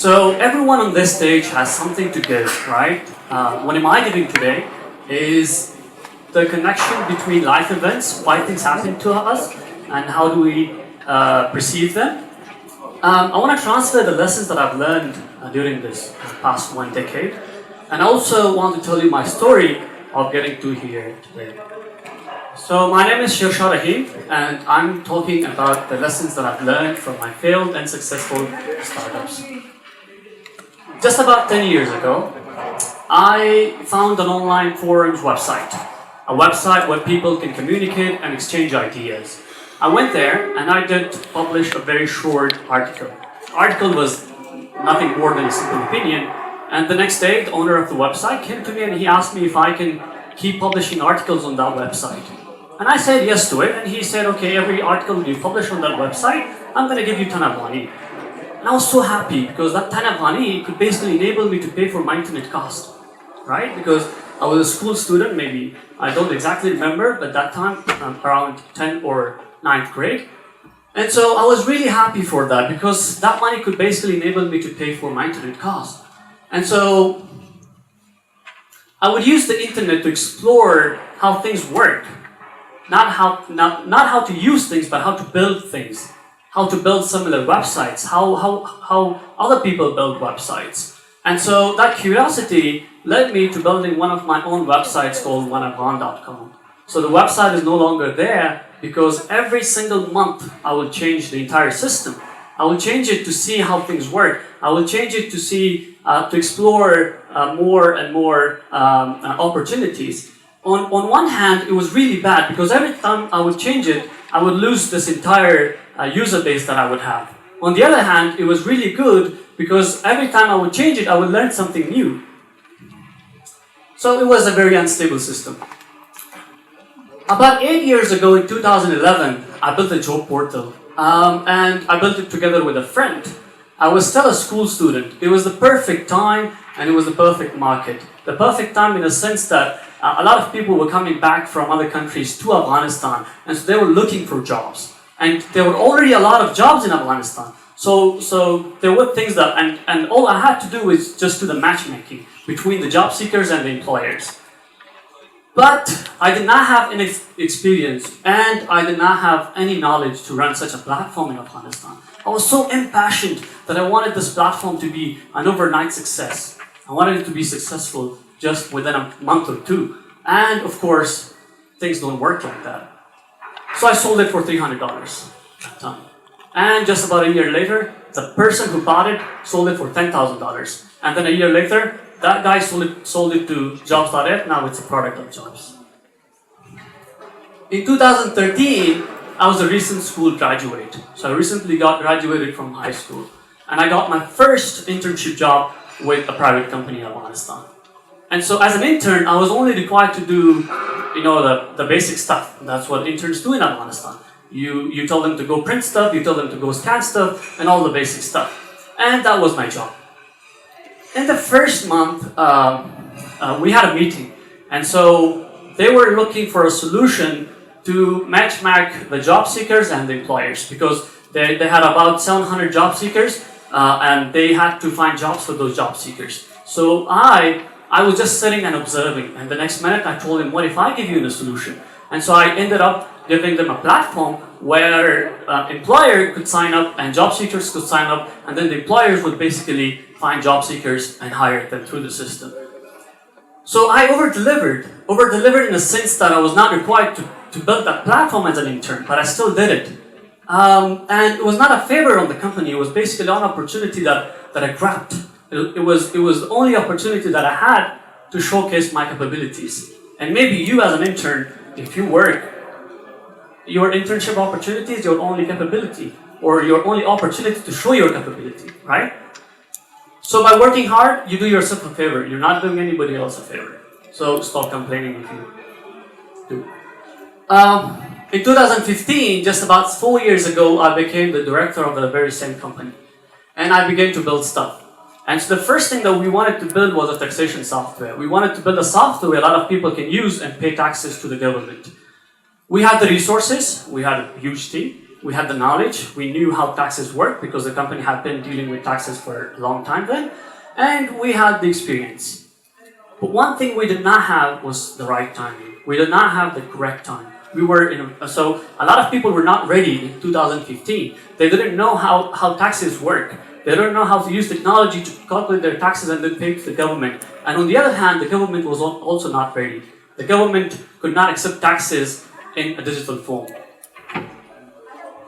So everyone on this stage has something to give, right? What am I giving today is the connection between life events, why things happen to us, and how do we perceive them. I want to transfer the lessons that I've learned during this past 1 decade, and also want to tell you my story of getting to here today. So my name is Sher Shah Rahim, and I'm talking about the lessons that I've learned from my failed and successful startups. Just about 10 years ago, I found an online forums website, a website where people can communicate and exchange ideas. I went there and I did publish a very short article. The article was nothing more than a simple opinion, and the next day the owner of the website came to me and he asked me if I can keep publishing articles on that website. And I said yes to it, and he said, okay, every article you publish on that website, I'm going to give you 10 money. And I was so happy because that 10 money could basically enable me to pay for my internet cost, right? Because I was a school student, maybe, I don't exactly remember, but that time around 10th or 9th grade. And so I was really happy for that because that money could basically enable me to pay for my internet cost. And so I would use the internet to explore how things work. Not how to use things, but how to build things. How to build similar websites, how other people build websites. And so that curiosity led me to building one of my own websites called oneupon.com. So the website is no longer there because every single month I will change the entire system. I will change it to see how things work. I will change it to see, to explore more and more opportunities. On one hand, it was really bad because every time I would change it, I would lose this entire user base that I would have. On the other hand, it was really good because every time I would change it, I would learn something new. So it was a very unstable system. About 8 years ago, in 2011, I built a job portal. And I built it together with a friend. I was still a school student. It was the perfect time and it was the perfect market. The perfect time in the sense that a lot of people were coming back from other countries to Afghanistan, and so they were looking for jobs. And there were already a lot of jobs in Afghanistan. So there were things that, and all I had to do is just do the matchmaking between the job seekers and the employers. But I did not have any experience, and I did not have any knowledge to run such a platform in Afghanistan. I was so impassioned that I wanted this platform to be an overnight success. I wanted it to be successful just within a month or two. And of course, things don't work like that. So I sold it for $300 that time. And just about a year later, the person who bought it sold it for $10,000. And then a year later, that guy sold it to Jobs.net. Now it's a product of Jobs. In 2013, I was a recent school graduate. So I recently graduated from high school. And I got my first internship job with a private company in Afghanistan. And so as an intern, I was only required to do, the basic stuff. That's what interns do in Afghanistan. You tell them to go print stuff, you tell them to go scan stuff, and all the basic stuff. And that was my job. In the first month, we had a meeting. And so they were looking for a solution to match the job seekers and the employers because they had about 700 job seekers and they had to find jobs for those job seekers. So I was just sitting and observing, and the next minute I told him, what if I give you a solution? And so I ended up giving them a platform where employer could sign up and job seekers could sign up, and then the employers would basically find job seekers and hire them through the system. So I over-delivered in the sense that I was not required to build that platform as an intern, but I still did it. And it was not a favor on the company, it was basically an opportunity that I grabbed. It was the only opportunity that I had to showcase my capabilities. And maybe you as an intern, if you work, your internship opportunity is your only capability, or your only opportunity to show your capability, right? So by working hard, you do yourself a favor. You're not doing anybody else a favor. So stop complaining if you do. In 2015, just about 4 years ago, I became the director of the very same company. And I began to build stuff. And so the first thing that we wanted to build was a taxation software. We wanted to build a software a lot of people can use and pay taxes to the government. We had the resources, we had a huge team, we had the knowledge, we knew how taxes work because the company had been dealing with taxes for a long time then, and we had the experience. But one thing we did not have was the right timing. We did not have the correct time. So a lot of people were not ready in 2015. They didn't know how taxes work. They don't know how to use technology to calculate their taxes and then pay to the government. And on the other hand, the government was also not ready. The government could not accept taxes in a digital form.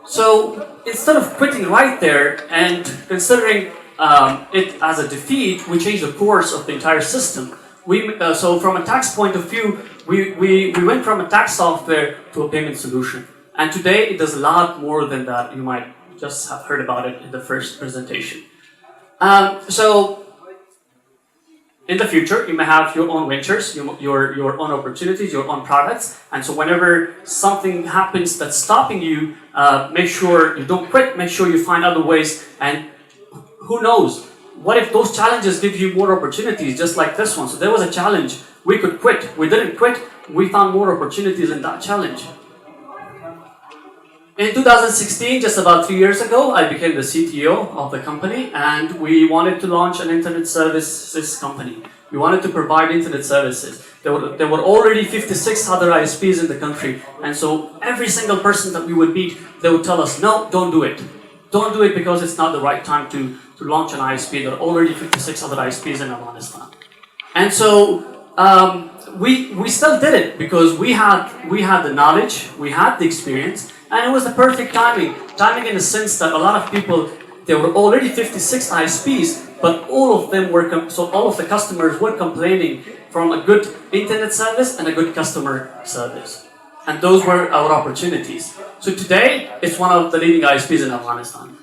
So instead of quitting right there and considering it as a defeat, we changed the course of the entire system. So from a tax point of view, we went from a tax software to a payment solution. And today it does a lot more than that. You might just have heard about it in the first presentation. So in the future, you may have your own ventures, your own opportunities, your own products. And so whenever something happens that's stopping you, make sure you don't quit, make sure you find other ways. And who knows? What if those challenges give you more opportunities, just like this one? So there was a challenge. We could quit. We didn't quit. We found more opportunities in that challenge. In 2016, just about 3 years ago, I became the CTO of the company, and we wanted to launch an internet services company. We wanted to provide internet services. There were already 56 other ISPs in the country, and so every single person that we would meet, they would tell us, no, don't do it. Don't do it because it's not the right time to launch an ISP. There are already 56 other ISPs in Afghanistan. And so we still did it because we had the knowledge, we had the experience, and it was the perfect timing. Timing in the sense that a lot of people, there were already 56 ISPs, but all of them were, so all of the customers were complaining from a good internet service and a good customer service. And those were our opportunities. So today, it's one of the leading ISPs in Afghanistan.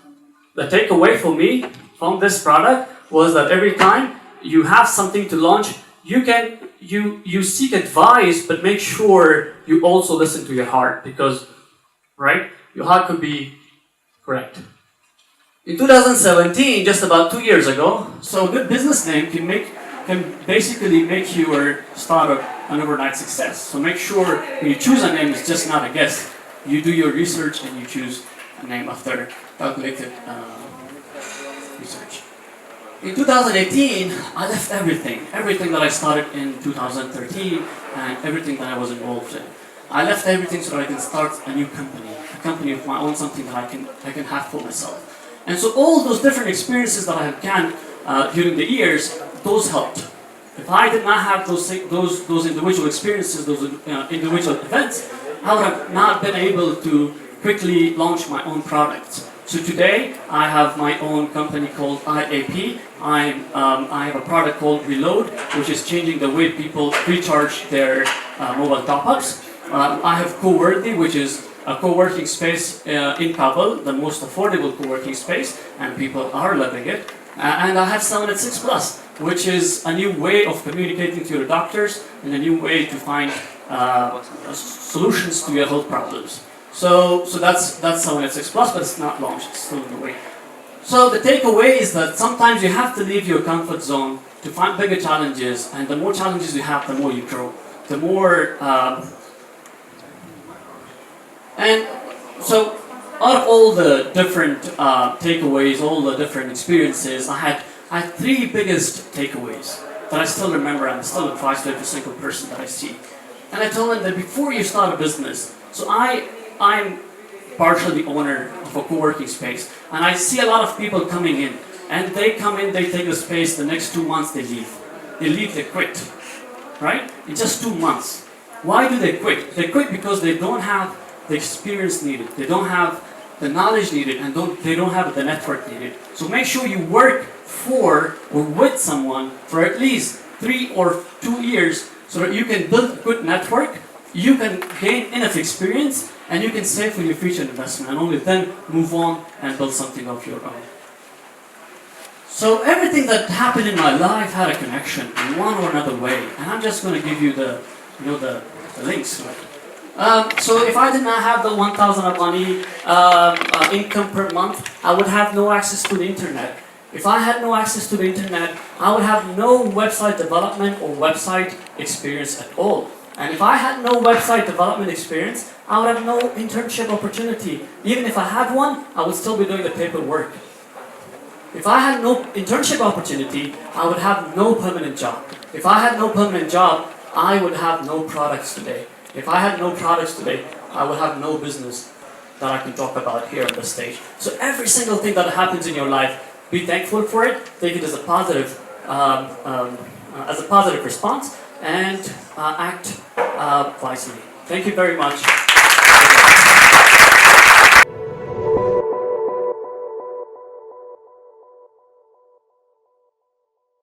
The takeaway for me from this product was that every time you have something to launch, you seek advice, but make sure you also listen to your heart because, right, your heart could be correct. In 2017, just about 2 years ago, so a good business name can basically make your startup an overnight success. So make sure when you choose a name, it's just not a guess. You do your research and you choose a name after calculated research. In 2018, I left everything that I started in 2013 and everything that I was involved in. I left everything so that I can start a new company, a company of my own, something that I can have for myself. And so all those different experiences that I have gained during the years, those helped. If I did not have those individual experiences, those individual events, I would have not been able to quickly launch my own products. So today, I have my own company called IAP. I have a product called Reload, which is changing the way people recharge their mobile top-ups. I have Coworthy, which is a co-working space in Kabul, the most affordable co-working space, and people are loving it. And I have 786 Plus, which is a new way of communicating to your doctors and a new way to find solutions to your health problems. So that's 786 Plus, but it's not launched, it's still in the way. So the takeaway is that sometimes you have to leave your comfort zone to find bigger challenges, and the more challenges you have, the more you grow. The more and so out of all the different takeaways, all the different experiences, I had three biggest takeaways that I still remember and still advise to every single person that I see. And I told them that before you start a business, so I'm partially the owner of a co-working space, and I see a lot of people coming in, and they come in, they take the space, the next 2 months they leave. They quit, right? In just 2 months. Why do they quit? They quit because they don't have the experience needed, they don't have the knowledge needed, and they don't have the network needed. So make sure you work for or with someone for at least 3 or 2 years so that you can build a good network, you can gain enough experience, and you can save for your future investment, and only then move on and build something of your own. So everything that happened in my life had a connection in one or another way, and I'm just going to give you the links to it. So if I did not have the 1,000 Afghani income per month, I would have no access to the internet. If I had no access to the internet, I would have no website development or website experience at all. And if I had no website development experience, I would have no internship opportunity. Even if I had one, I would still be doing the paperwork. If I had no internship opportunity, I would have no permanent job. If I had no permanent job, I would have no products today. If I had no products today, I would have no business that I can talk about here on the stage. So every single thing that happens in your life, be thankful for it, take it as a positive response, and act wisely. Thank you very much.